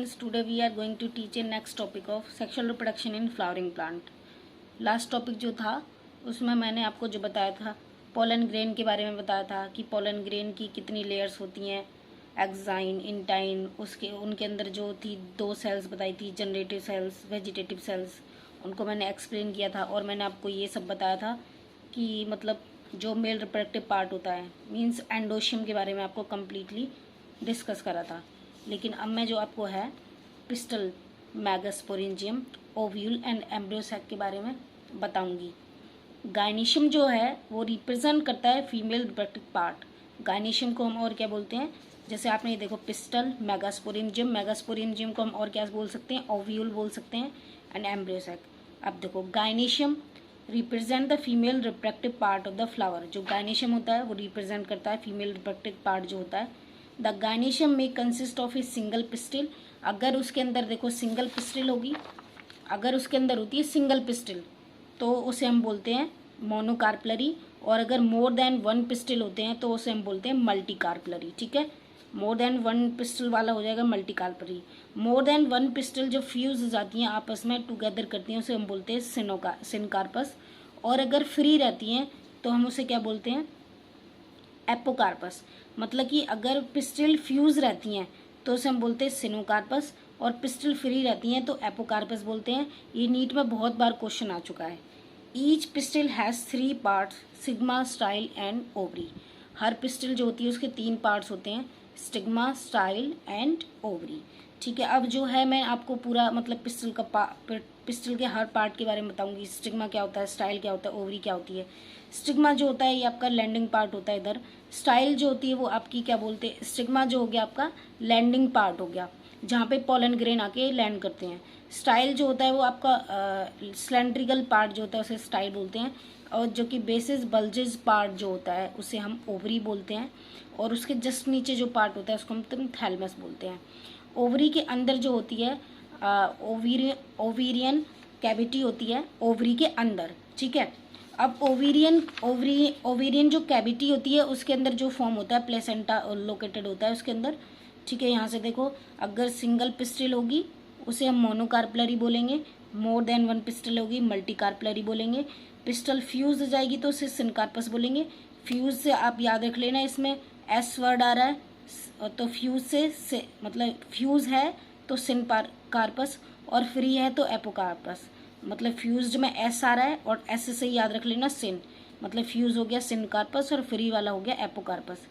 friends, today we are going to teach a next topic of sexual reproduction in flowering plant. Last topic जो था उसमें मैंने आपको जो बताया था पोलन ग्रेन के बारे में बताया था कि पोलन ग्रेन की कितनी लेयर्स होती हैं, एक्साइन, इंटाइन, उसके उनके अंदर जो थी 2 सेल्स बताई थी, जनरेटिव सेल्स, वेजिटेटिव सेल्स, उनको मैंने एक्सप्लेन किया था। और मैंने आपको ये सब बताया था कि मतलब जो मेल रिप्रोडक्टिव पार्ट होता है मीन्स एंडोशियम के बारे में आपको कम्प्लीटली डिस्कस करा था। लेकिन अब मैं जो आपको है pistil, megasporangium, ovule and embryo sac के बारे में बताऊंगी। गायनीशियम जो है वो रिप्रेजेंट करता है फीमेल रिप्रोडक्टिव पार्ट। गायनीशियम को हम और क्या बोलते हैं, जैसे आपने ये देखो पिस्टल, मैगास्पोरेंजियम, मैगास्पोरेंजियम को हम और क्या बोल सकते हैं, ओव्यूल बोल सकते हैं एंड एम्ब्रियो सैक। अब देखो gynoecium represent the female reproductive part of the flower. जो गायनीशियम होता है वो रिप्रेजेंट करता है फीमेल रिप्रोडक्टिव पार्ट जो होता है। द गायनीशियम में consist of a single pistil. अगर उसके अंदर देखो सिंगल पिस्टिल होगी, अगर उसके अंदर होती है सिंगल पिस्टिल तो उसे हम बोलते हैं मोनोकार्पलरी, और अगर मोर देन 1 पिस्टिल होते हैं तो उसे हम बोलते हैं मल्टीकार्पलरी। ठीक है, मोर देन 1 पिस्टिल वाला हो जाएगा मल्टीकार्पलरी। मोर देन 1 पिस्टिल जो फ्यूज हो जाती हैं आपस में टुगेदर करती हैं उसे हम बोलते हैं सिनकार्पस। और अगर फ्री रहती हैं तो हम उसे क्या बोलते हैं, एपोकार्पस। मतलब कि अगर पिस्टिल फ्यूज रहती हैं तो उसे हम बोलते हैं सिनोकार्पस, और पिस्टिल फ्री रहती हैं तो एपोकार्पस बोलते हैं। ये नीट में बहुत बार क्वेश्चन आ चुका है। Each pistil has 3 parts, stigma, style and ovary. Her pistil जो होती है उसके 3 पार्ट्स होते हैं, स्टिग्मा, स्टाइल एंड ओवरी। ठीक है, अब जो है मैं आपको पूरा मतलब पिस्टिल के हर पार्ट के बारे में बताऊंगी। स्टिग्मा क्या होता है, स्टाइल क्या होता है, ओवरी क्या होती है। स्टिग्मा जो होता है ये आपका लैंडिंग पार्ट होता है इधर। स्टाइल जो होती है वो आपकी क्या बोलते हैं, स्टिग्मा जो हो गया आपका लैंडिंग पार्ट हो गया जहाँ पे पोलन ग्रेन आके लैंड करते हैं। स्टाइल जो होता है वो आपका सिलेंड्रिकल पार्ट जो होता है उसे स्टाइल बोलते हैं, और जो कि बेसिस बल्जेस पार्ट जो होता है उसे हम ओवरी बोलते हैं, और उसके जस्ट नीचे जो पार्ट होता है उसको हम थैलमस बोलते हैं। ओवरी के अंदर जो होती है ओवेरियन कैविटी होती है ओवरी के अंदर। ठीक है, अब ओवेरियन जो कैविटी होती है उसके अंदर जो फॉर्म होता है प्लेसेंटा लोकेटेड होता है उसके अंदर। ठीक है, यहाँ से देखो अगर सिंगल पिस्टिल होगी उसे हम मोनोकार्पलरी बोलेंगे, मोर देन 1 पिस्टल होगी मल्टीकार्पलरी बोलेंगे, पिस्टल फ्यूज हो जाएगी तो उसे सिनकार्पस बोलेंगे। फ्यूज से आप याद रख लेना, इसमें एस वर्ड आ रहा है तो फ्यूज से मतलब फ्यूज है तो सिनकार्पस, और फ्री है तो एपोकार्पस। मतलब फ्यूज्ड में एस आ रहा है और एस से याद रख लेना सिन, मतलब फ्यूज हो गया सिनकार्पस और फ्री वाला हो गया एपोकार्पस।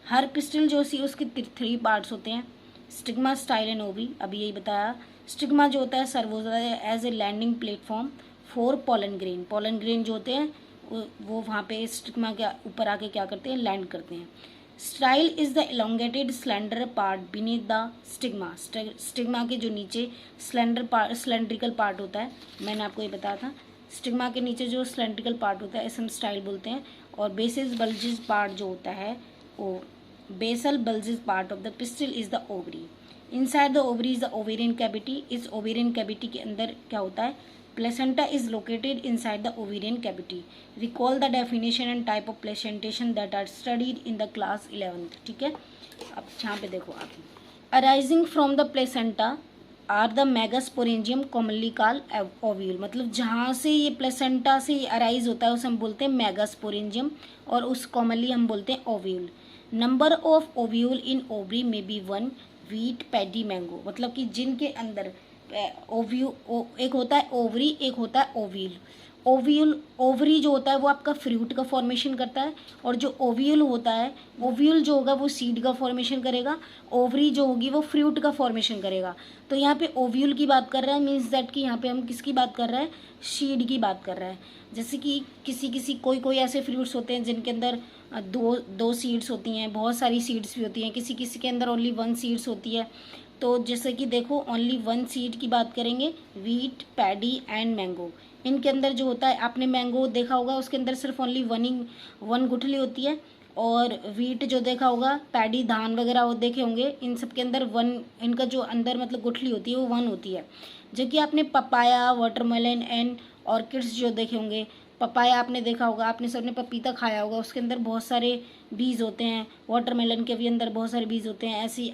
हर पिस्टिल जो सी उसके 3 पार्ट्स होते हैं, स्टिग्मा, स्टाइल एंड ओवरी। अभी यही बताया। स्टिग्मा जो होता है सर्व होता है as a landing platform for pollen grain. Pollen grain जो होते हैं वो वहाँ पे स्टिग्मा के ऊपर आके क्या करते हैं, लैंड करते हैं। Style is the elongated slender part beneath the stigma. Stigma के जो नीचे सिलेंड्रिकल पार्ट होता है, मैंने आपको ये बताया था। स्टिग्मा के नीचे जो सिलेंड्रिकल पार्ट होता है इसे हम स्टाइल बोलते हैं। और बेसिस बल्जिस पार्ट जो होता है वो basal bulges part of the pistil is the ovary. Inside the ovary is the ovarian cavity. इस ओवेरियन कैविटी के अंदर क्या होता है, placenta is located inside the ovarian cavity. Recall the definition and type of placentation that are studied in the class 11th। ठीक है, अब यहाँ पे देखो आप, arising from the placenta are the megasporangium commonly called ovule. मतलब जहाँ से ये प्लेसेंटा से अराइज होता है उसे हम बोलते हैं मैगास्पोरेंजियम, और उस कॉमनली हम बोलते हैं ovule. Number of ovule in ovary में बी 1, व्हीट, पैडी, मैंगो। मतलब कि जिनके अंदर एक होता है ओवरी, एक होता है ओव्यूल। ओवरी जो होता है वो आपका फ्रूट का फॉर्मेशन करता है, और जो ओव्यूल होता है, ओव्यूल जो होगा वो सीड का फॉर्मेशन करेगा, ओवरी जो होगी वो फ्रूट का फॉर्मेशन करेगा। तो यहाँ पे ओव्यूल की बात कर रहा है, मीन्स दैट कि यहाँ पे हम किसकी बात कर रहे हैं, सीड की बात कर रहे हैं। जैसे कि कोई ऐसे फ्रूट्स होते हैं जिनके अंदर दो सीड्स होती हैं, बहुत सारी सीड्स भी होती हैं, किसी के अंदर ओनली 1 सीड्स होती है। तो जैसे कि देखो ओनली 1 सीड की बात करेंगे, व्हीट, पैडी एंड मैंगो। इनके अंदर जो होता है, आपने मैंगो देखा होगा उसके अंदर सिर्फ ओनली 1 गुठली होती है, और व्हीट जो देखा होगा, पैडी धान वगैरह वो देखे होंगे, इन सब के अंदर 1, इनका जो अंदर मतलब गुठली होती है वो 1 होती है। जबकि आपने पपाया, वाटरमेलन एंड ऑर्किड्स जो देखे होंगे, पपाया आपने देखा होगा, आपने सबने पपीता खाया होगा, उसके अंदर बहुत सारे बीज होते हैं। वाटरमेलन के भी अंदर बहुत सारे बीज होते हैं, ऐसी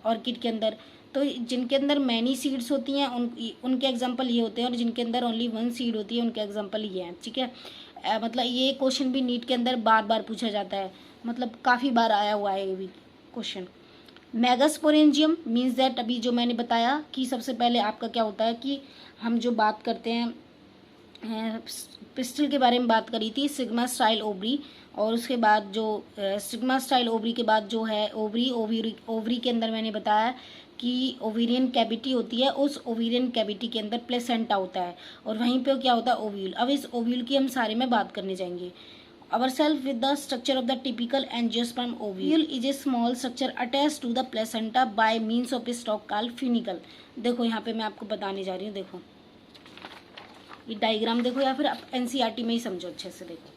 ऑर्किड के अंदर। तो जिनके अंदर मैनी सीड्स होती हैं उनके एग्जांपल ये होते हैं, और जिनके अंदर ओनली वन सीड होती है उनके एग्जांपल ये हैं, ठीक है। मतलब ये क्वेश्चन भी नीट के अंदर बार बार पूछा जाता है, मतलब काफ़ी बार आया हुआ है ये भी क्वेश्चन। मेगास्पोरेंजियम मीन्स दैट, अभी जो मैंने बताया कि सबसे पहले आपका क्या होता है कि हम जो बात करते हैं पिस्टल के बारे में बात करी थी, सिग्मा स्टाइल ओवरी, और उसके बाद जो सिग्मा स्टाइल ओवरी के बाद जो है ओवरी के अंदर मैंने बताया कि ओवेरियन कैविटी होती है, उस ओवेरियन कैविटी के अंदर प्लेसेंटा होता है, और वहीं पे क्या होता है ओव्यूल। अब इस ओव्यूल की हम सारे में बात करने जाएंगे। Ourselves with the structure of the typical angiosperm ovule is a small structure attached to the placenta by means of a stalk called funicle। देखो यहाँ पे मैं आपको बताने जा रही हूँ, देखो ये डायग्राम देखो, या फिर आप एनसीईआरटी में ही समझो अच्छे से। देखो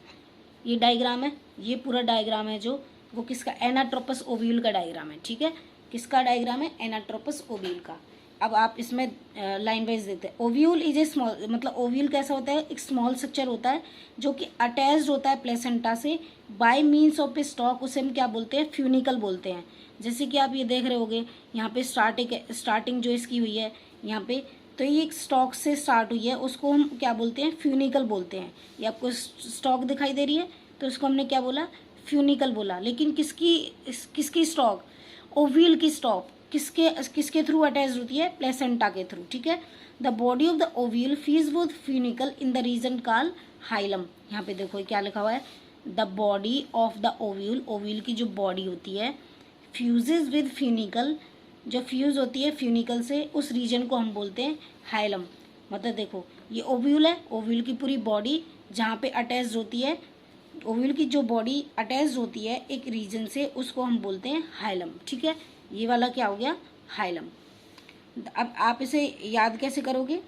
ये डायग्राम है, ये पूरा डायग्राम है जो वो किसका, एनाट्रोपस ओव्यूल का डायग्राम है, ठीक है। किसका डायग्राम है, एनाट्रोपस ओव्यूल का। अब आप इसमें लाइन वाइज देते हैं। ओव्यूल इज ए स्मॉल, मतलब ओव्यूल कैसा होता है, एक स्मॉल स्ट्रक्चर होता है जो कि अटैच्ड होता है प्लेसेंटा से bye means of A stock, उसे हम क्या बोलते हैं, फ्यूनिकल बोलते हैं। जैसे कि आप ये देख रहे होगे यहाँ पे स्टार्टिंग जो इसकी हुई है यहाँ पे, तो ये एक स्टॉक से स्टार्ट हुई है, उसको हम क्या बोलते हैं, फ्यूनिकल बोलते हैं। ये आपको स्टॉक दिखाई दे रही है तो उसको हमने क्या बोला, फ्यूनिकल बोला। लेकिन किसकी स्टॉक, ओव्यूल की स्टॉक किसके थ्रू अटैच होती है, प्लेसेंटा के थ्रू, ठीक है। The body of the ovule fees with funicle in the reason called hilum. यहाँ पे देखो क्या लिखा हुआ है, the body of the ovule, ovule की जो बॉडी होती है, फ्यूजेज विद फ्यूनिकल, जो फ्यूज होती है फ्यूनिकल से, उस रीजन को हम बोलते हैं हाइलम। मतलब देखो ये ओव्यूल है, ओव्यूल की पूरी बॉडी जहाँ पे अटैच होती है, ओव्यूल की जो बॉडी अटैच होती है एक रीजन से, उसको हम बोलते हैं हाइलम, ठीक है। ये वाला क्या हो गया, हाइलम। अब आप इसे याद कैसे करोगे,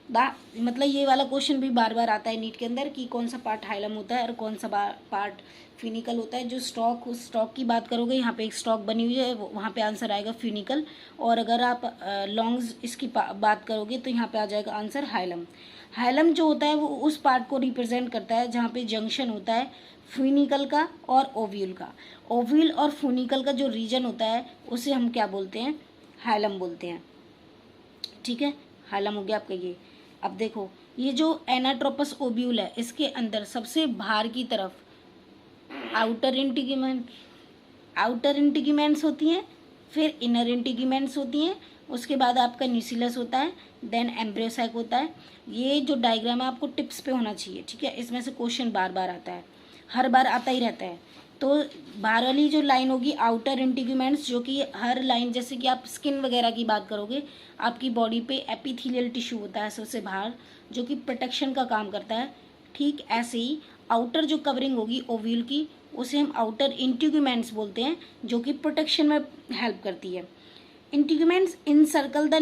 मतलब ये वाला क्वेश्चन भी बार बार आता है नीट के अंदर कि कौन सा पार्ट हाइलम होता है और कौन सा पार्ट फ्यूनिकल होता है। जो स्टॉक, उस स्टॉक की बात करोगे, यहाँ पे एक स्टॉक बनी हुई है, वहाँ पे आंसर आएगा फ्यूनिकल, और अगर आप लॉन्ग्स इसकी बात करोगे तो यहाँ पे आ जाएगा आंसर हाइलम। हाइलम जो होता है वो उस पार्ट को रिप्रेजेंट करता है जहाँ पे जंक्शन होता है फ्यूनिकल का और ओव्यूल का। ओव्यूल और फ्यूनिकल का जो रीजन होता है उसे हम क्या बोलते हैं, हाइलम बोलते हैं, ठीक है। हाइलम हो गया आपका ये। अब देखो ये जो एनाट्रोपस ओव्यूल है, इसके अंदर सबसे बाहर की तरफ आउटर इंटीग्यूमेंट्स होती हैं, फिर इनर इंटीग्यूमेंट्स होती हैं, उसके बाद आपका न्यूसिलस होता है, देन एम्ब्रियोसाइक होता है। ये जो डायग्राम है आपको टिप्स पे होना चाहिए, ठीक है। इसमें से क्वेश्चन बार बार आता है, हर बार आता ही रहता है। तो बाहर वाली जो लाइन होगी आउटर इंटीग्यूमेंट्स, जो कि हर लाइन, जैसे कि आप स्किन वगैरह की बात करोगे, आपकी बॉडी पे एपिथेलियल टिश्यू होता है सबसे बाहर, जो कि प्रोटेक्शन का काम करता है। ठीक ऐसे ही आउटर जो कवरिंग होगी ओव्यूल की, उसे हम आउटर इंटीग्यूमेंट्स बोलते हैं, जो कि प्रोटेक्शन में हेल्प करती है। Integuments encircle the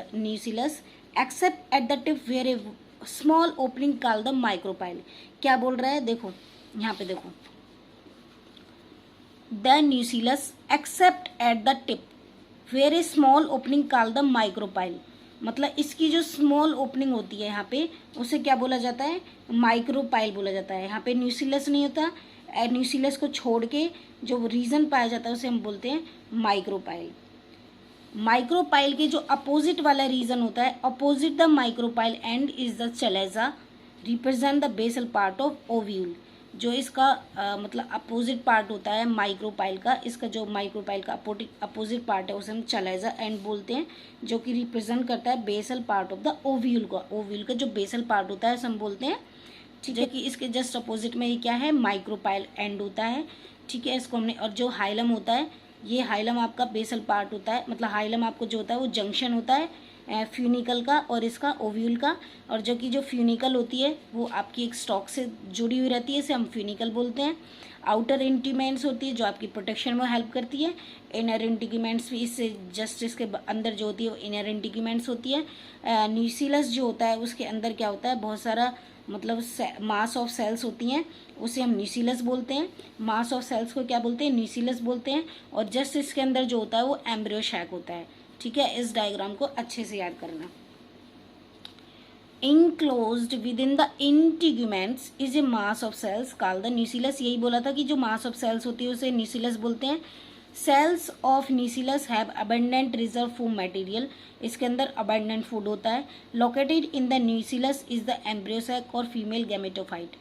nucellus except at the tip where a small opening called the micropyle. क्या बोल रहा है, देखो यहाँ पे देखो, the nucellus except at the tip where a small opening called the micropyle. मतलब इसकी जो स्मॉल ओपनिंग होती है यहाँ पे, उसे क्या बोला जाता है, माइक्रोपाइल बोला जाता है। यहाँ पे न्यूसिलस नहीं होता, न्यूसिलस को छोड़ के जो रीजन पाया जाता है उसे हम बोलते हैं माइक्रोपाइल। माइक्रोपाइल के जो अपोजिट वाला रीजन होता है, opposite the micropyle end is the chalaza represent the basal part of ovule. जो इसका मतलब अपोजिट पार्ट होता है माइक्रोपाइल का, इसका जो माइक्रोपाइल का अपोजिट पार्ट है उसे हम चलेजा एंड बोलते हैं, जो कि रिप्रेजेंट करता है basal part of the ovule का। ओव्यूल का जो बेसल पार्ट होता है उसे हम बोलते हैं, ठीक है। कि इसके जस्ट अपोजिट में ये क्या है, माइक्रोपाइल एंड होता है, ठीक है। इसको हमने, और जो हाइलम होता है, ये हाइलम आपका बेसल पार्ट होता है, मतलब हाइलम आपको जो होता है वो जंक्शन होता है फ्यूनिकल का और इसका ओव्यूल का। और जो कि जो फ्यूनिकल होती है वो आपकी एक स्टॉक से जुड़ी हुई रहती है, इसे हम फ्यूनिकल बोलते हैं। आउटर इंटीग्यूमेंट्स होती है जो आपकी प्रोटेक्शन में हेल्प करती है। इनर इंटीग्यूमेंट्स भी इससे जस्ट इसके अंदर जो होती है वो इनर इंटीग्यूमेंट्स होती है। न्यूसिलस जो होता है उसके अंदर क्या होता है, बहुत सारा मतलब मास ऑफ सेल्स होती हैं, उसे हम न्यूसिलस बोलते हैं। मास ऑफ सेल्स को क्या बोलते हैं, न्यूसिलस बोलते हैं। और जस्ट इसके अंदर जो होता है वो एम्ब्रियोशैक होता है, ठीक है। इस डायग्राम को अच्छे से याद करना। Enclosed with in the integuments is a mass of cells called the न्यूसिलस। यही बोला था कि जो मास ऑफ सेल्स होती है उसे न्यूसिलस बोलते हैं। Cells of nucleus have abundant reserve food material, इसके अंदर अबंडेंट फूड होता है। Located in the nucleus is the embryo sac और female gametophyte.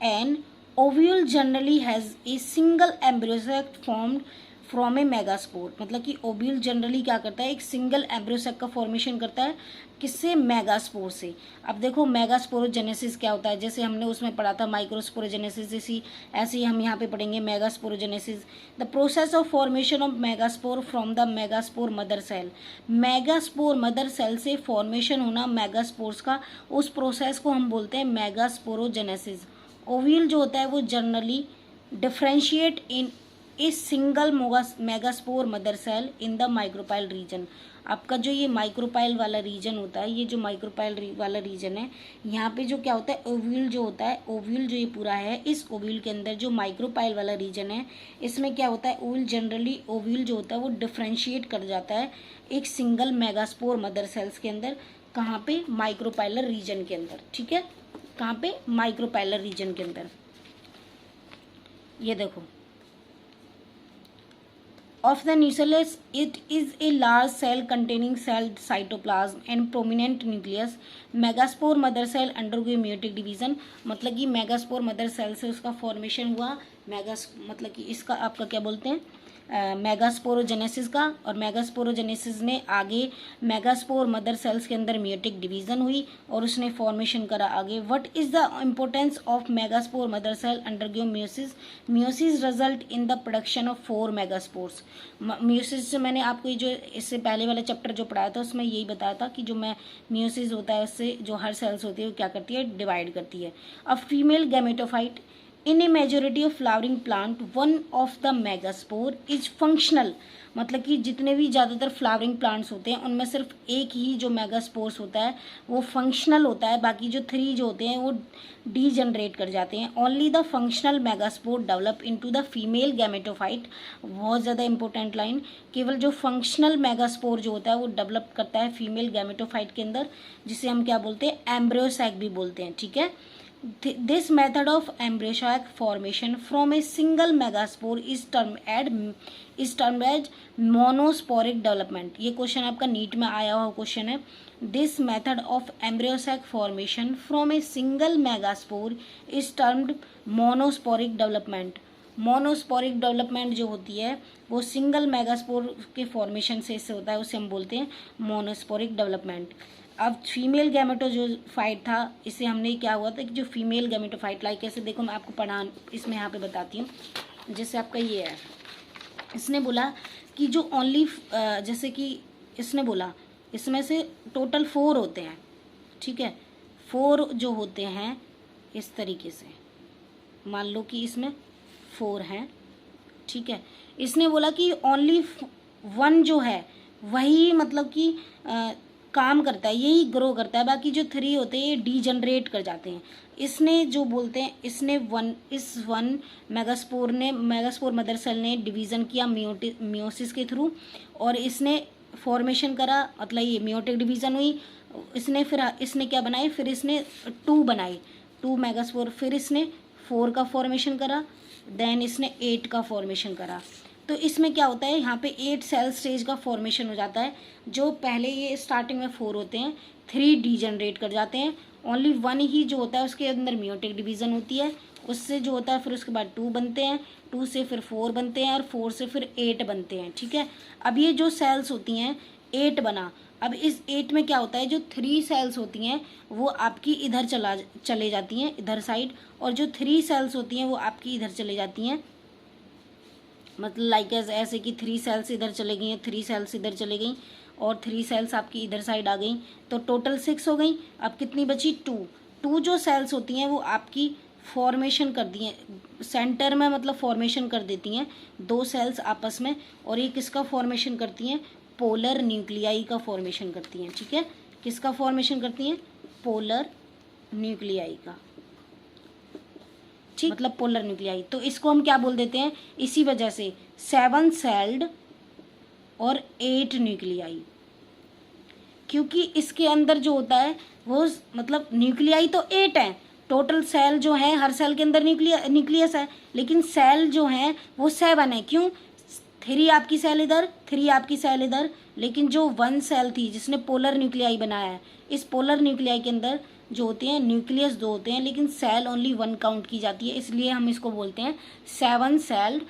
An ovule generally has a single embryo sac formed from a megaspore, मतलब कि ovule generally क्या करता है, एक सिंगल एम्ब्रियो सैक का फॉर्मेशन करता है, किससे, मेगास्पोर से। अब देखो मेगास्पोरोजेनेसिस क्या होता है, जैसे हमने उसमें पढ़ा था माइक्रोस्पोरोजेनेसिस, जैसी ऐसे ही हम यहाँ पे पढ़ेंगे megasporogenesis. The process of formation of megaspore from the megaspore mother cell. Megaspore mother cell से फॉर्मेशन होना मेगास्पोर्स का, उस प्रोसेस को हम बोलते हैं मेगास्पोरोजेनेसिस। ओव्यूल जो होता है वो generally differentiate in is single megaspore mother cell in the micropyle region. आपका जो ये माइक्रोपाइल वाला रीजन होता है, ये जो माइक्रोपाइल वाला रीजन है, यहाँ पे जो क्या होता है, ओव्यूल जो होता है, ओव्यूल जो ये पूरा है, इस ओव्यूल के अंदर जो माइक्रोपाइल वाला रीजन है, इसमें क्या होता है, ओव्यूल जो होता है वो डिफ्रेंशिएट कर जाता है एक सिंगल मेगास्पोर मदर सेल्स के अंदर। कहाँ पे, माइक्रोपाइलर रीजन के अंदर, ठीक है, कहाँ पे, माइक्रोपाइलर रीजन के अंदर। ये देखो, of the nucleus, it is a large cell containing cell cytoplasm and prominent nucleus. Megaspore mother cell undergo meiotic division, मतलब कि मेगास्पोर मदर सेल से उसका फॉर्मेशन हुआ, मतलब कि इसका आपका क्या बोलते हैं, मेगास्पोरोजेनेसिस का, और मेगास्पोरोजेनेसिस में आगे मेगास्पोर मदर सेल्स के अंदर म्यूटिक डिवीजन हुई और उसने फॉर्मेशन करा आगे। What is the importance of megaspore mother cell undergo meiosis. Meiosis result in the production of 4 megaspores. Meiosis से मैंने आपको जो इससे पहले वाला चैप्टर जो पढ़ाया था उसमें यही बताया था कि जो म्यूसिस होता है उससे जो हर सेल्स होती है वो क्या करती है, डिवाइड करती है। अब female gametophyte in a majority of flowering plant one of the megaspore is functional, मतलब कि जितने भी ज़्यादातर फ्लावरिंग प्लांट्स होते हैं उनमें सिर्फ एक ही जो मेगास्पोर्स होता है वो फंक्शनल होता है, बाकी जो 3 जो होते हैं वो डीजनरेट कर जाते हैं। Only the functional megaspore develop into the female gametophyte. बहुत ज़्यादा इंपॉर्टेंट लाइन, केवल जो फंक्शनल मेगास्पोर जो होता है वो डेवलप करता है फीमेल गैमेटोफाइट के अंदर, जिसे हम क्या बोलते हैं, एम्ब्रियो सैक भी बोलते हैं, ठीक है। This method of embryonic formation from a single megaspore is termed as monosporic development। ये क्वेश्चन आपका नीट में आया हुआ क्वेश्चन है। This method of embryonic formation from a single megaspore is termed monosporic development। Monosporic development जो होती है वो सिंगल मेगास्पोर के फॉर्मेशन से इससे होता है, उसे हम बोलते हैं मोनोस्पोरिक डेवलपमेंट। अब फीमेल गैमेटोफाइट था, इसे हमने क्या हुआ था कि जो फीमेल गैमेटोफाइट लाइक कैसे, देखो मैं आपको पढ़ा इसमें यहाँ पे बताती हूँ। जैसे आपका ये है, इसने बोला कि जो ओनली जैसे कि इसने बोला इसमें से टोटल 4 होते हैं, ठीक है, 4 जो होते हैं इस तरीके से, मान लो कि इसमें 4 हैं, ठीक है। इसने बोला कि ओनली 1 जो है वही मतलब कि काम करता है, यही ग्रो करता है, बाकी जो 3 होते हैं ये डीजनरेट कर जाते हैं। इसने जो बोलते हैं, इसने वन मेगास्पोर मदर सेल ने डिवीज़न किया मियोसिस के थ्रू, और इसने फॉर्मेशन करा, मतलब ये मियोटिक डिवीज़न हुई। इसने क्या बनाई, फिर इसने 2 बनाई, 2 मेगास्पोर, फिर इसने 4 का फॉर्मेशन करा, देन इसने 8 का फॉर्मेशन करा। तो इसमें क्या होता है, यहाँ पे 8 सेल स्टेज का फॉर्मेशन हो जाता है। जो पहले ये स्टार्टिंग में 4 होते हैं, 3 डीजनरेट कर जाते हैं, ओनली 1 ही जो होता है उसके अंदर म्यूटिक डिवीज़न होती है, उससे जो होता है फिर उसके बाद 2 बनते हैं, 2 से फिर 4 बनते हैं, और 4 से फिर 8 बनते हैं, ठीक है। अब ये जो सेल्स होती हैं 8 बना, अब इस 8 में क्या होता है, जो 3 सेल्स होती हैं वो आपकी इधर चले जाती हैं, इधर साइड, और जो 3 सेल्स होती हैं वो आपकी इधर चले जाती हैं, मतलब लाइक ऐसे कि 3 सेल्स इधर चले गई हैं, 3 सेल्स इधर चले गई, और 3 सेल्स आपकी इधर साइड आ गई, तो टोटल 6 हो गई। अब कितनी बची, 2 जो सेल्स होती हैं वो आपकी फॉर्मेशन कर दी हैं सेंटर में, मतलब फॉर्मेशन कर देती हैं 2 सेल्स आपस में, और ये किसका फॉर्मेशन करती हैं, पोलर न्यूक्लियाई का फॉर्मेशन करती हैं, ठीक है। किसका फॉर्मेशन करती हैं, पोलर न्यूक्लियाई का, ठीक, मतलब पोलर न्यूक्लियाई। तो इसको हम क्या बोल देते हैं, इसी वजह से 7 सेल्ड और 8 न्यूक्लियाई, क्योंकि इसके अंदर जो होता है वो मतलब न्यूक्लियाई तो 8 हैं, टोटल सेल जो है, हर सेल के अंदर न्यूक्लियस है, लेकिन सेल जो है वो 7 है। क्यों? 3 आपकी सेल इधर, 3 आपकी सेल इधर, लेकिन जो 1 सेल थी जिसने पोलर न्यूक्लियाई बनाया है, इस पोलर न्यूक्लियाई के अंदर जो होते हैं न्यूक्लियस 2 होते हैं, लेकिन सेल ओनली 1 काउंट की जाती है, इसलिए हम इसको बोलते हैं 7 sailed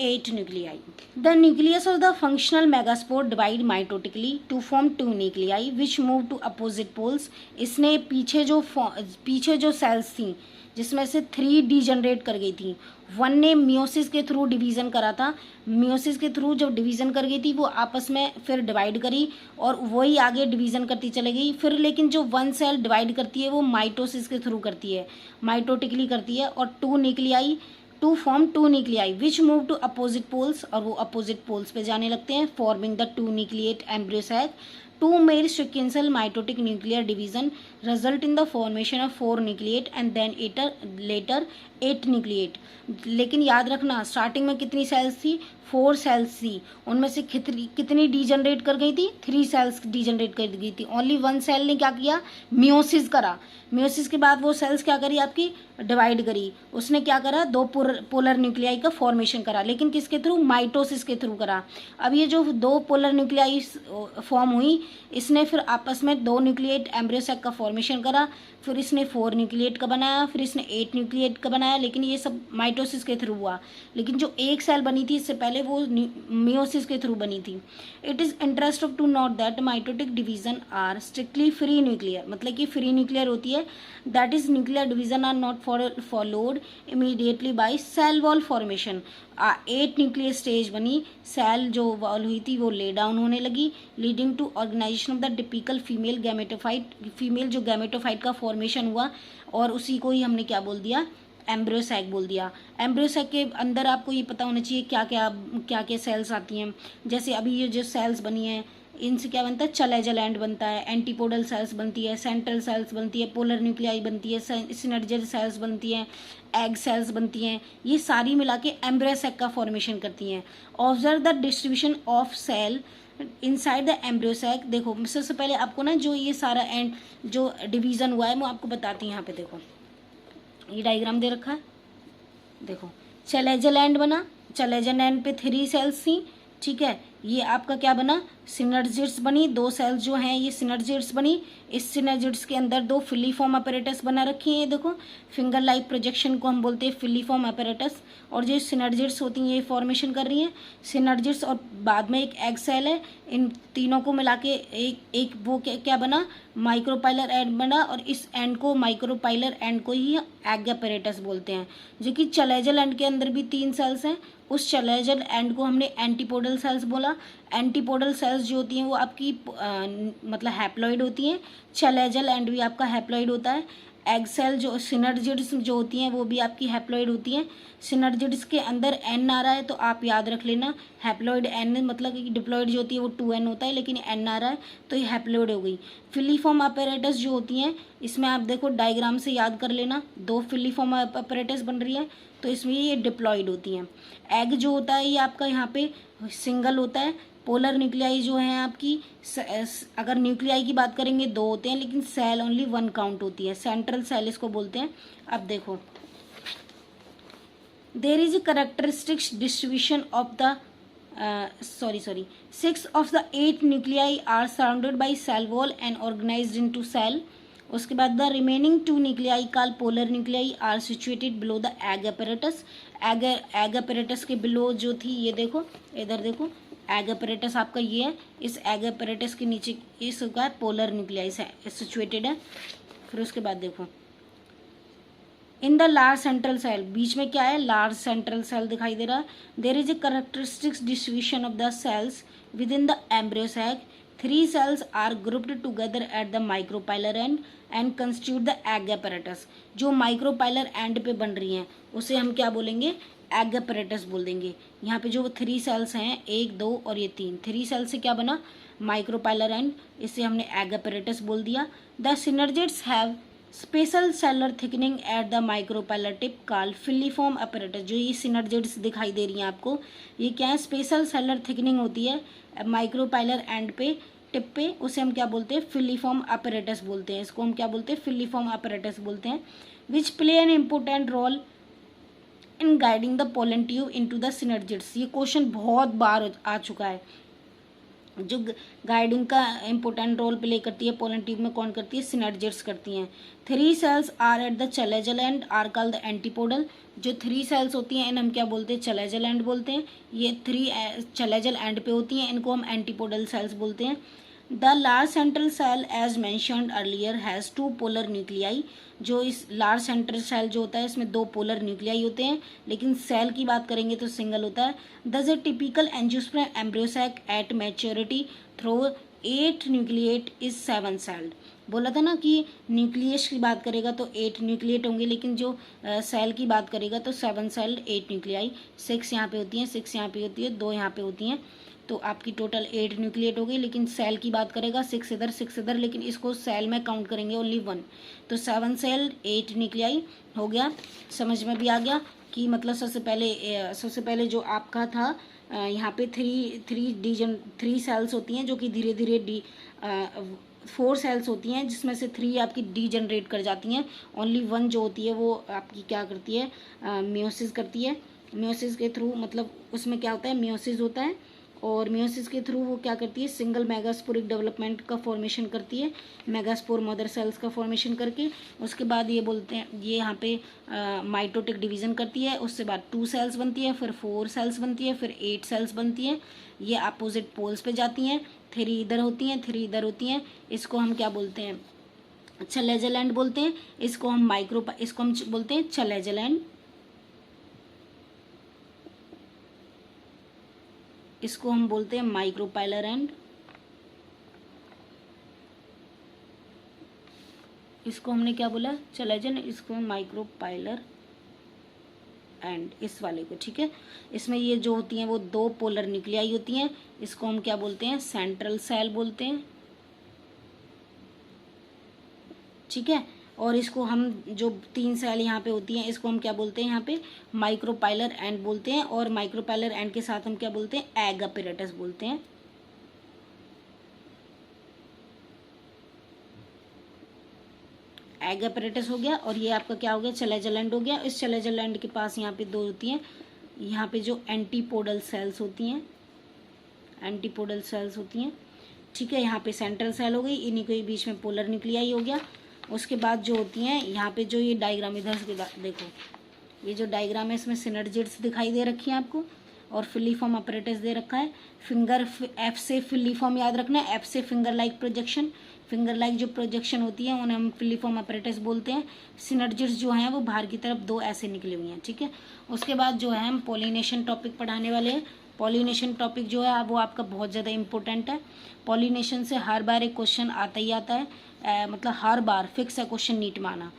8 nuclei. The nucleus of the functional megaspore divide mitotically to form 2 nuclei which move to opposite poles. इसने पीछे जो सेल्स थी जिसमें से 3 डीजनरेट कर गई थी, 1 ने मियोसिस के थ्रू डिवीज़न करा था, मियोसिस के थ्रू जब डिवीज़न कर गई थी वो आपस में फिर डिवाइड करी और वही आगे डिवीज़न करती चली गई फिर, लेकिन जो 1 सेल डिवाइड करती है वो माइटोसिस के थ्रू करती है, माइटोटिकली करती है, और 2 nuclei to form 2 nuclei which move to opposite poles, और वो अपोजिट पोल्स पे जाने लगते हैं, forming the 2 nucleate embryo sac. 2 mere sequential mitotic nuclear division result in the formation of 4 nucleate and then later 8 nucleate. लेकिन याद रखना starting में कितनी सेल्स थी? 4 सेल्स थी, उनमें से कितनी डीजनरेट कर गई थी? 3 सेल्स डीजनरेट कर गई थी. ओनली 1 सेल ने क्या किया? मियोसिस करा. मियोसिस के बाद वो सेल्स क्या करी? आपकी डिवाइड करी. उसने क्या करा? 2 पोलर न्यूक्लियाई का फॉर्मेशन करा, लेकिन किसके थ्रू? माइटोसिस के थ्रू करा. अब ये जो 2 पोलर न्यूक्लियाई फॉर्म हुई, इसने फिर आपस में 2 न्यूक्लिएट एम्ब्रियो सैक का फॉर्मेशन करा, फिर इसने 4 न्यूक्लिएट का बनाया, फिर इसने 8 न्यूक्लिएट का बनाया, लेकिन ये सब माइटोसिस के थ्रू हुआ. लेकिन जो एक सेल बनी थी इससे पहले वो मियोसिस के थ्रू बनी थी. It is interest of to note that mitotic division are strictly free nuclear, मतलब कि फ्री न्यूक्लियर होती है. That is nuclear division are not followed immediately by cell wall formation. 8 nuclear stage बनी, cell जो wall हुई थी वो lay down होने लगी, leading to organisation of the typical female gametophyte. Female जो गैमेटोफाइट का फॉर्मेशन हुआ, और उसी को ही हमने क्या बोल दिया? एम्ब्रियो सैक बोल दिया. एम्ब्रियो सैक के अंदर आपको ये पता होना चाहिए क्या क्या सेल्स आती हैं. जैसे अभी ये जो सेल्स बनी हैं इनसे क्या बनता है? चलेजल एंड बनता है, एंटीपोडल सेल्स बनती है, सेंट्रल सेल्स बनती है, पोलर न्यूक्लियाई बनती है, सिनर्जिड सेल्स बनती हैं, एग सेल्स बनती हैं. ये सारी मिला के एम्ब्रियो सैक का फॉर्मेशन करती हैं. Observe the distribution of cell inside the embryo sac. देखो सबसे पहले आपको ना जो ये सारा एंड जो डिवीज़न हुआ है वो आपको बताती हैं. यहाँ पे देखो ये डायग्राम दे रखा है, देखो चलेजल एंड बना, चलेजल एंड पे 3 सेल्स थी, ठीक है. ये आपका क्या बना? सिनर्जिड्स बनी, 2 सेल्स जो हैं ये सिनर्जिड्स बनी. इस सिनर्जिड्स के अंदर 2 फिलीफॉर्म अपैरेटस बना रखी हैं. ये देखो फिंगर लाइक प्रोजेक्शन को हम बोलते हैं फिलीफॉर्म अपैरेटस. और जो सिनर्जिड्स होती हैं ये फॉर्मेशन कर रही हैं सिनर्जिड्स, और बाद में एक एग सेल है. इन तीनों को मिला के एक वो क्या बना? माइक्रोपाइलर एंड बना, और इस एंड को माइक्रोपाइलर एंड को ही एग अपैरेटस बोलते हैं. जो कि चलेजल एंड के अंदर भी 3 सेल्स हैं. उस चलेजल एंड को हमने एंटीपोडल सेल्स बोला. एंटीपोडल सेल्स जो होती हैं वो आपकी मतलब हैप्लॉइड होती हैं. चलेजल एंड भी आपका हैप्लॉइड होता है. एग सेल जो सिनर्जिड्स जो होती हैं वो भी आपकी हैप्लॉइड होती हैं. सिनर्जिड्स के अंदर एन आ रहा है तो आप याद रख लेना हैप्लॉइड एन, मतलब कि डिप्लॉइड जो होती है वो 2n होता है, लेकिन एन आ रहा है तो ये हैप्लॉइड हो गई. फिलीफॉर्म अपैरेटस जो होती हैं इसमें आप देखो डायग्राम से याद कर लेना, 2 फिलीफॉर्म अपैरेटस बन रही है तो इसमें ये डिप्लॉइड होती हैं. एग जो होता है ये आपका यहाँ पे सिंगल होता है. पोलर न्यूक्लियाई जो है आपकी, अगर न्यूक्लियाई की बात करेंगे 2 होते हैं, लेकिन सेल ओनली 1 काउंट होती है. सेंट्रल सेल इसको बोलते हैं. अब देखो there is a characteristics distribution of the 6 of the 8 nuclei are surrounded by cell wall and organized into cell. उसके बाद the remaining 2 nuclei called polar nuclei are situated below the egg apparatus. Egg apparatus के below जो थी ये देखो, इधर देखो egg apparatus आपका ये है. इस एग अपैरेटस के नीचे इसका पोलर न्यूक्लियाई सिचुएटेड है. फिर उसके बाद देखो in the large central cell, बीच में क्या है? लार्ज सेंट्रल सेल दिखाई दे रहा है. There is a characteristics distribution of the cells within the embryo sac. 3 cells are grouped together at the micropylar end and constitute the egg apparatus. जो micropylar and पे बन रही हैं उसे हम क्या बोलेंगे? एग अपैरेटस बोल देंगे. यहाँ पे जो 3 सेल्स हैं 1, 2 और ये 3 सेल से क्या बना? माइक्रोपाइलर एंड, इसे हमने एग अपैरेटस बोल दिया. The synergids have special seller thickening at the micropylar tip called filiform apparatus. जो ये सिनर्जिड्स दिखाई दे रही हैं आपको, ये क्या है? स्पेशल सेलर थिकनिंग होती है माइक्रोपाइलर एंड पे टिप पे, उसे हम क्या बोलते हैं, फिलीफॉर्म अपैरेटस बोलते हैं। इसको हम क्या बोलते हैं, फिलीफॉर्म अपैरेटस बोलते हैं। Which play an important role in guiding the pollen tube into the synergids. ये क्वेश्चन बहुत बार आ चुका है। जो गाइडिंग का इंपॉर्टेंट रोल प्ले करती है पोलन ट्यूब में, कौन करती है, सिनर्जिड्स करती हैं। 3 cells are at the chalazal and are called the antipodal. जो 3 सेल्स होती हैं इन हम क्या बोलते हैं, चलेजल एंड बोलते हैं। ये 3 चलेजल एंड पे होती हैं, इनको हम एंटीपोडल सेल्स बोलते हैं। The large central cell as mentioned earlier has 2 polar nuclei. जो इस लार्ज सेंट्रल सेल जो होता है इसमें 2 पोलर न्यूक्लियाई होते हैं, लेकिन सेल की बात करेंगे तो सिंगल होता है। Thus a typical angiosperm embryo sac at maturity though 8 nucleate is 7 celled. बोला था ना कि न्यूक्लियस की बात करेगा तो 8 न्यूक्लिएट होंगे, लेकिन जो सेल की बात करेगा तो 7 सेल्ड 8 न्यूक्लियाई। 6 यहाँ पे होती हैं, 6 यहाँ पे होती है, 2 यहाँ पे होती हैं, तो आपकी टोटल 8 न्यूक्लिएट हो गई। लेकिन सेल की बात करेगा 6 इधर 6 इधर, लेकिन इसको सेल में काउंट करेंगे ओनली 1, तो 7 सेल 8 न्यूक्लियाई हो गया। समझ में भी आ गया कि मतलब सबसे पहले जो आपका था यहाँ पे 3 सेल्स होती हैं जो कि धीरे धीरे 4 सेल्स होती हैं जिसमें से 3 आपकी डी जनरेट कर जाती हैं। ओनली 1 जो होती है वो आपकी क्या करती है, मियोसिस करती है। मियोसिस के थ्रू मतलब उसमें क्या होता है, मियोसिस होता है, और मियोसिस के थ्रू वो क्या करती है, सिंगल मेगास्पोरिक डेवलपमेंट का फॉर्मेशन करती है, मेगास्पोर मदर सेल्स का फॉर्मेशन करके। उसके बाद ये बोलते हैं ये यहाँ पे माइटोटिक डिवीजन करती है, उसके बाद 2 सेल्स बनती है, फिर 4 सेल्स बनती है, फिर 8 सेल्स बनती हैं। ये अपोजिट पोल्स पे जाती हैं, 3 इधर होती हैं, 3 इधर होती हैं। इसको हम क्या बोलते हैं, चलेजल बोलते हैं। इसको हम बोलते हैं चलेजल। इसको हम बोलते हैं माइक्रोपाइलर एंड। इसको हमने क्या बोला, चलेजन, इसको माइक्रोपाइलर एंड, इस वाले को, ठीक है। इसमें ये जो होती हैं वो 2 पोलर न्यूक्लियाई होती हैं। इसको हम क्या बोलते हैं, सेंट्रल सेल बोलते हैं, ठीक है। और इसको हम जो 3 सेल यहाँ पे होती हैं इसको हम क्या बोलते हैं, यहाँ पे माइक्रोपाइलर एंड बोलते हैं। और माइक्रोपाइलर एंड के साथ हम क्या बोलते हैं, एग अपैरेटस बोलते हैं। एग अपैरेटस हो गया, और ये आपका क्या हो गया, चलेजल एंड हो गया। इस चलेजल एंड के पास यहाँ पे 2 होती हैं, यहाँ पे जो एंटीपोडल सेल्स होती हैं, एंटीपोडल सेल्स होती हैं, ठीक है। यहाँ पे सेंट्रल सेल हो गई, इन्हीं के बीच में पोलर न्यूक्लियाई हो गया। उसके बाद जो होती हैं यहाँ पे जो ये डायग्राम इधर से देखो, ये जो डायग्राम है इसमें सिनर्जिड्स दिखाई दे रखी है आपको, और फिलीफॉर्म अपैरेटस दे रखा है। फिंगर एफ से फिलीफॉर्म याद रखना है, एफ से finger like projection, finger like जो प्रोजेक्शन होती है उन्हें हम फिलीफॉर्म अपैरेटस बोलते हैं। सिनर्जिड्स जो हैं वो बाहर की तरफ 2 ऐसे निकली हुई हैं, ठीक है। उसके बाद जो है हम पॉलिनेशन टॉपिक पढ़ाने वाले हैं। पॉलिनेशन टॉपिक जो है वो आपका बहुत ज़्यादा इंपॉर्टेंट है। पॉलिनेशन से हर बार एक क्वेश्चन आता ही आता है, मतलब हर बार फिक्स है क्वेश्चन, नीट माना।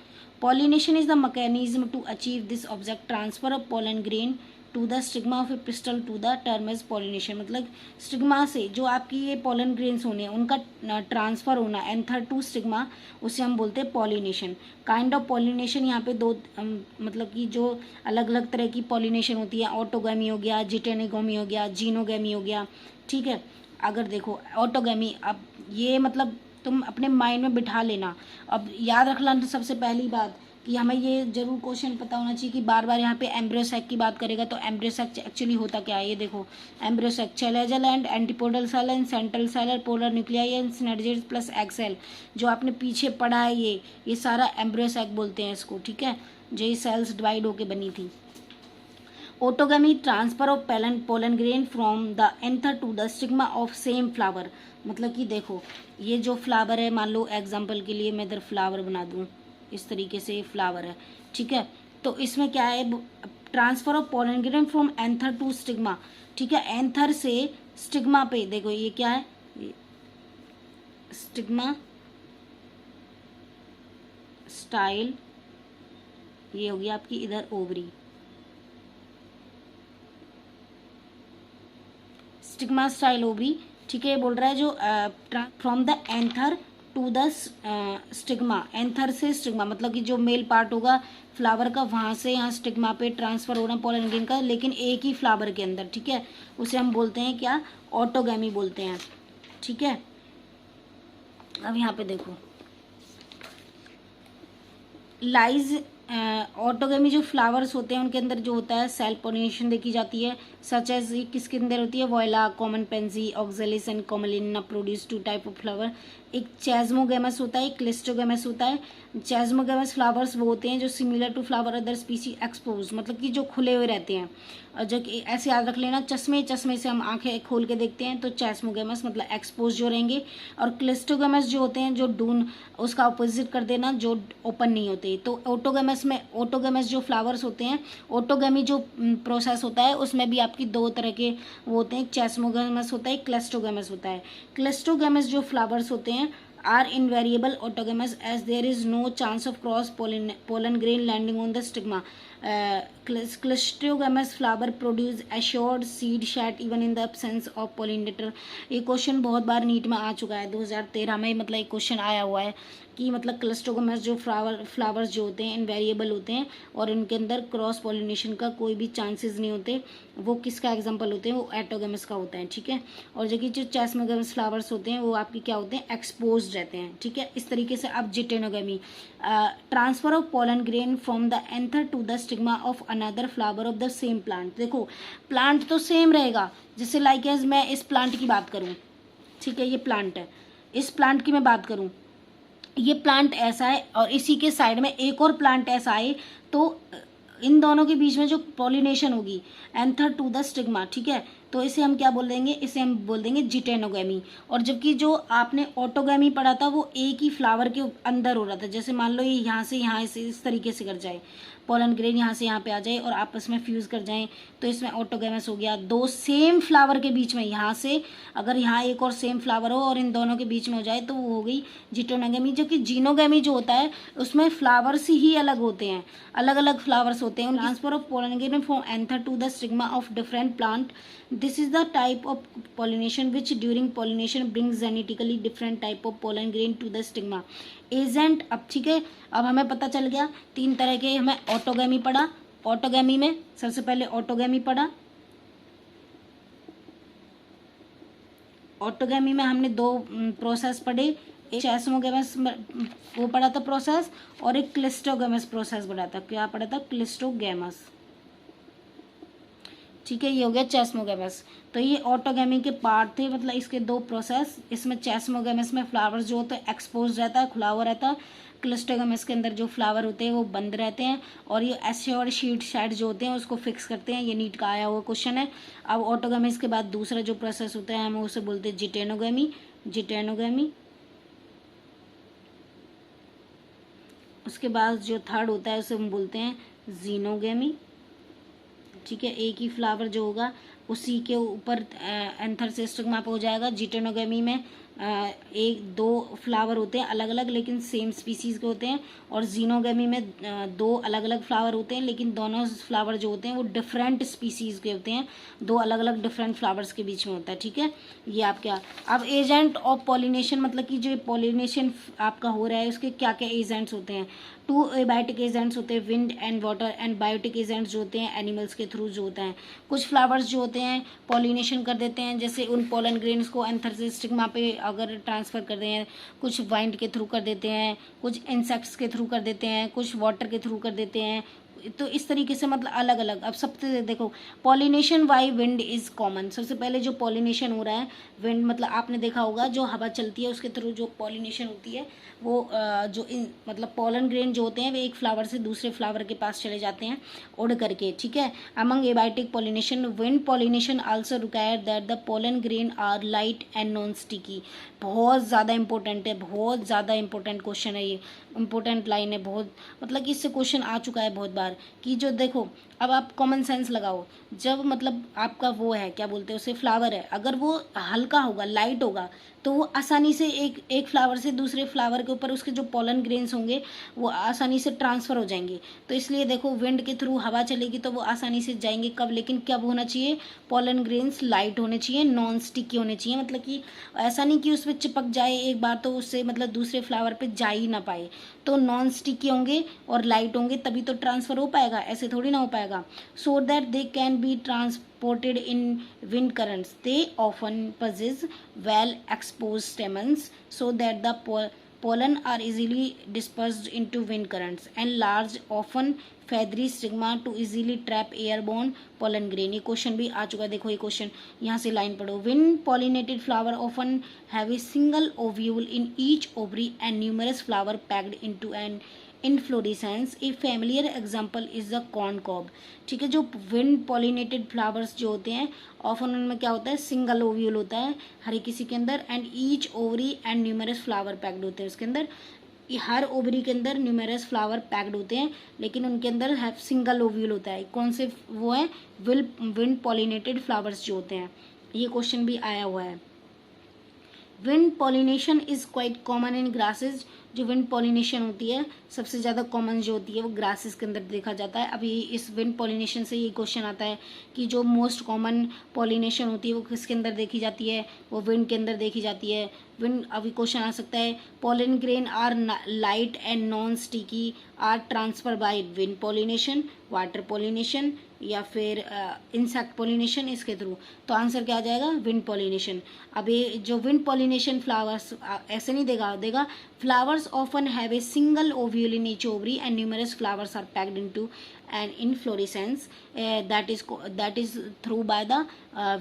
Pollination is the mechanism to achieve this object transfer of pollen grain to the stigma of a pistil to the term as pollination. मतलब स्टिग्मा से जो आपकी ये पोलन ग्रेन्स होने हैं उनका ट्रांसफर होना एंथर टू स्टिग्मा, उसे हम बोलते हैं पॉलिनेशन। काइंड ऑफ पॉलिनेशन यहाँ पे 2 मतलब कि जो अलग अलग तरह की पॉलिनेशन होती है, ऑटोगैमी हो गया, जिटेनिगोमी हो गया, जीनोगैमी हो गया, ठीक है। अगर देखो ऑटोगैमी, अब ये मतलब तुम अपने माइंड में बिठा लेना। अब याद रख लेना सबसे पहली बात कि हमें ये जरूर क्वेश्चन पता होना चाहिए कि बार बार यहाँ पे एम्ब्रियोसैक की बात करेगा तो एम्ब्रियोसैक एक्चुअली होता क्या है, ये देखो embryo sac chalazal and antipodal cell and central cell polar nuclei and synergids plus egg cell. जो आपने पीछे पढ़ा है ये सारा एम्ब्रियोसैक बोलते हैं इसको, ठीक है, जो ये सेल्स डिवाइड होके बनी थी। Autogamy transfer of pollen grain from the anther to the stigma of same flower. मतलब कि देखो ये जो फ्लावर है, मान लो एग्जांपल के लिए मैं इधर फ्लावर बना दूं, इस तरीके से फ्लावर है, ठीक है। तो इसमें क्या है, transfer of pollen grain from anther to stigma, ठीक है। एंथर से स्टिग्मा पे देखो ये क्या है, स्टिग्मा स्टाइल, ये होगी आपकी इधर ओवरी, स्टिग्मा स्टाइल ओवरी, ठीक है। ये बोल रहा है जो from the anther to the stigma, anther से स्टिग्मा मतलब कि जो मेल पार्ट होगा फ्लावर का वहाँ से यहाँ स्टिग्मा पे ट्रांसफर हो रहा है पोलन ग्रेन का, लेकिन एक ही फ्लावर के अंदर, ठीक है। उसे हम बोलते हैं क्या, ऑटोगैमी बोलते हैं, ठीक है। अब यहाँ पे देखो, लाइज ऑटोगेमी जो फ्लावर्स होते हैं उनके अंदर जो होता है सेल्फ पोलिनेशन देखी जाती है, सच एज किसके अंदर होती है, viola, common pansy, oxalis and commelina produce two type of flower. एक चैज्मोगेमस होता है, एक क्लिस्टोगेमस होता है। चैज्मोगेमस फ्लावर्स वो होते हैं जो similar to flower other species expose, मतलब कि जो खुले हुए रहते हैं, और जो कि ऐसे याद रख लेना, चश्मे से हम आंखें खोल के देखते हैं तो चैस्मोगेमस मतलब एक्सपोज जो रहेंगे, और क्लिस्टोगेमस जो होते हैं जो डून, उसका अपोजिट कर देना, जो ओपन नहीं होते। तो ऑटोगेमस जो फ्लावर्स होते हैं, ऑटोगेमी जो प्रोसेस होता है उसमें भी आपकी दो तरह के वो होते हैं, चैस्मोगेमस होता है, क्लिस्टोगेमस होता है। क्लिस्टोगेमस जो फ्लावर्स होते हैं are invariable autogamous as there is no chance of cross pollen grain landing on the stigma. Clistogamous flower produce assured seed shed even in the absence of pollinator। ये question बहुत बार NEET में आ चुका है, 2013 में मतलब एक क्वेश्चन आया हुआ है कि मतलब क्लिस्टोगेमस जो फ्लावर्स जो होते हैं इनवेरिएबल होते हैं और इनके अंदर क्रॉस पॉलिनेशन का कोई भी चांसेस नहीं होते। वो किसका एग्जांपल होते हैं, वो एटोगेमस का होता है, ठीक है। और जो कि जो चैस्मोगेमस फ्लावर्स होते हैं वो आपकी क्या होते हैं, एक्सपोज रहते हैं, ठीक है। इस तरीके से अब geitonogamy, transfer of pollen grain from the anther to the stigma of another flower of the same plant. देखो प्लांट तो सेम रहेगा, जैसे लाइक एज मैं इस प्लांट की बात करूँ, ठीक है, ये प्लांट है, इस प्लांट की मैं बात करूँ, ये प्लांट ऐसा है और इसी के साइड में एक और प्लांट ऐसा है, तो इन दोनों के बीच में जो पॉलिनेशन होगी एंथर टू द स्टिग्मा, ठीक है, तो इसे हम क्या बोल देंगे, इसे हम बोल देंगे जिटेनोगेमी। और जबकि जो आपने ऑटोगेमी पढ़ा था वो एक ही फ्लावर के अंदर हो रहा था, जैसे मान लो ये यहाँ से यहाँ इस तरीके से कर जाए, पोलन ग्रेन यहाँ से यहाँ पे आ जाए और आपस में फ्यूज़ कर जाएं, तो इसमें ऑटोगेमस हो गया। दो सेम फ्लावर के बीच में, यहाँ से अगर यहाँ एक और सेम फ्लावर हो और इन दोनों के बीच में हो जाए तो वो हो गई जिटोनोगेमी। जो कि जीनोगेमी जो होता है उसमें फ्लावर्स ही अलग होते हैं, अलग अलग फ्लावर्स होते हैं। Transfer of pollen grain from anther to the stigma of different plant, this is the type of pollination which during pollination brings genetically different type of pollen grain to the stigma agent. अब ठीक है, अब हमें पता चल गया तीन तरह के, हमें ऑटोगेमी पढ़ा, ऑटोगेमी में सबसे पहले ऑटोगेमी पढ़ा, ऑटोगेमी में हमने दो प्रोसेस पढ़े, एक चैस्मोगेमस वो पढ़ा था प्रोसेस और एक क्लिस्टोगेमस प्रोसेस पढ़ा था। क्या पढ़ा था, क्लिस्टोगेमस, ठीक है, ये हो गया चैस्मोगेमस। तो ये ऑटोगेमी के पार्ट थे, मतलब इसके दो प्रोसेस। इसमें चैस्मोगेमस में फ्लावर्स जो होते हैं एक्सपोज रहता है, खुला हुआ रहता है। क्लिस्टोगेमस के अंदर जो फ्लावर होते हैं वो बंद रहते हैं और ये एश्योर्ड शीट शेड जो होते हैं उसको फिक्स करते हैं। ये नीट का आया हुआ क्वेश्चन है। अब ऑटोगेमस के बाद दूसरा जो प्रोसेस होता है हम उसे बोलते हैं जिटेनोगेमी, जिटेनोगेमी। उसके बाद जो थर्ड होता है उसे हम बोलते हैं जीनोगेमी, ठीक है। एक ही फ्लावर जो होगा उसी के ऊपर एंथर से स्टिग्मा पे हो जाएगा। जिटेनोगेमी में एक दो फ्लावर होते हैं अलग अलग लेकिन सेम स्पीसीज के होते हैं, और जीनोगेमी में दो अलग अलग फ्लावर होते हैं लेकिन दोनों फ्लावर जो होते हैं वो डिफरेंट स्पीसीज के होते हैं, दो अलग अलग डिफरेंट फ्लावर्स के बीच में होता है, ठीक है। ये आप क्या, अब एजेंट ऑफ पॉलिनेशन, मतलब कि जो पॉलिनेशन आपका हो रहा है उसके क्या क्या एजेंट्स होते हैं। टू एबायोटिक एजेंट्स होते हैं, wind and water, and biotic agents जो होते हैं एनिमल्स के थ्रू जो होता है। कुछ फ्लावर्स जो होते हैं पॉलिनेशन कर देते हैं, जैसे उन पोलन ग्रेन्स को एंथर से स्टिग्मा पे अगर ट्रांसफ़र कर दें, कुछ वाइंड के थ्रू कर देते हैं, कुछ इंसेक्ट्स के थ्रू कर देते हैं, कुछ वाटर के थ्रू कर देते हैं। तो इस तरीके से मतलब अलग अलग। अब सबसे देखो pollination by wind is common. सबसे पहले जो पॉलिनेशन हो रहा है विंड, मतलब आपने देखा होगा जो हवा चलती है उसके थ्रू जो पॉलिनेशन होती है वो मतलब पोलन ग्रेन जो होते हैं वे एक फ्लावर से दूसरे फ्लावर के पास चले जाते हैं उड़ करके, ठीक है। Among abiotic pollination, wind pollination also require that the pollen grain are light and non sticky. बहुत ज़्यादा इंपॉर्टेंट है, बहुत ज़्यादा इंपॉर्टेंट क्वेश्चन है ये, इंपॉर्टेंट लाइन है बहुत, मतलब कि इससे क्वेश्चन आ चुका है बहुत बार कि जो देखो अब आप कॉमन सेंस लगाओ, जब मतलब आपका वो है क्या बोलते हैं उसे फ्लावर है, अगर वो हल्का होगा लाइट होगा तो वो आसानी से एक फ्लावर से दूसरे फ्लावर के ऊपर उसके जो पोलन ग्रेन्स होंगे वो आसानी से ट्रांसफ़र हो जाएंगे। तो इसलिए देखो विंड के थ्रू हवा चलेगी तो वो आसानी से जाएंगे कब, लेकिन कब होना चाहिए, पोलन ग्रेन्स लाइट होने चाहिए, नॉन स्टिकी होने चाहिए, मतलब कि ऐसा नहीं कि उस पर चिपक जाए एक बार तो उससे मतलब दूसरे फ्लावर पे जा ही ना पाए। तो नॉन स्टिकी होंगे और लाइट होंगे तभी तो ट्रांसफ़र ट्रांसफ़र हो पाएगा, ऐसे थोड़ी ना हो पाएगा। So that they can be transported in wind currents they often possess well exposed stamens so that the pollen are easily dispersed into wind currents and large often feathery stigma to easily trap airborne pollen grain। ये question भी आ चुका है, देखो ये question यहाँ से line पढ़ो। wind pollinated flower often have a single ovule in each ovary and numerous flower packed into an inflorescence. A familiar example is the corn cob. ठीक है, जो विंड पॉलिनेटेड फ्लावर्स जो होते हैं ऑफन उनमें क्या होता है, सिंगल ओव्यूल होता है हर एक किसी के अंदर, and each ovary and numerous flower packed होते हैं उसके अंदर। हर ओवरी के अंदर न्यूमरस फ्लावर पैक्ड होते हैं, लेकिन उनके अंदर है सिंगल ओव्यूल होता है। कौन से वो है, विंड पॉलिनेटेड फ्लावर्स जो होते हैं। ये क्वेश्चन भी आया हुआ है। Wind pollination is quite common in grasses. जो विंड पॉलिनेशन होती है सबसे ज़्यादा कॉमन जो होती है वो ग्रासेस के अंदर देखा जाता है। अभी इस विंड पॉलिनेशन से ये क्वेश्चन आता है कि जो मोस्ट कॉमन पॉलिनेशन होती है वो किसके अंदर देखी जाती है, वो विंड के अंदर देखी जाती है। विंड, अभी क्वेश्चन आ सकता है pollen grain are light and non sticky are transfer by wind pollination, water pollination या फिर इंसेक्ट पॉलिनेशन, इसके थ्रू। तो आंसर क्या आ जाएगा, विंड पॉलिनेशन। अभी जो विंड पॉलिनेशन फ्लावर्स ऐसे नहीं देगा flowers often have a single ovule in each ovary and numerous flowers are packed into an inflorescence that is through by the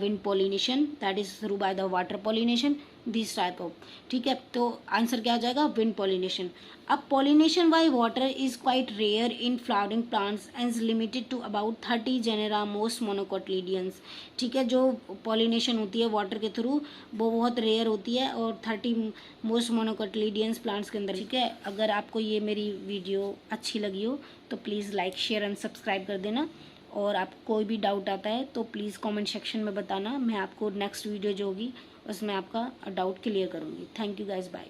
wind pollination, that is through by the water pollination, this type of. ठीक है, तो answer क्या आ जाएगा, wind pollination. अब pollination by water is quite rare in flowering plants and is limited to about 30 genera most monocotyledons. ठीक है, जो पॉलिनेशन होती है वाटर के थ्रू वो बहुत रेयर होती है और 30 मोस्ट मोनोकोटिलिडियंस प्लांट्स के अंदर। ठीक है, अगर आपको ये मेरी वीडियो अच्छी लगी हो तो please like share and subscribe कर देना, और आपको कोई भी डाउट आता है तो प्लीज़ कमेंट सेक्शन में बताना। मैं आपको नेक्स्ट वीडियो जो होगी उसमें आपका डाउट क्लियर करूँगी। Thank you guys, bye.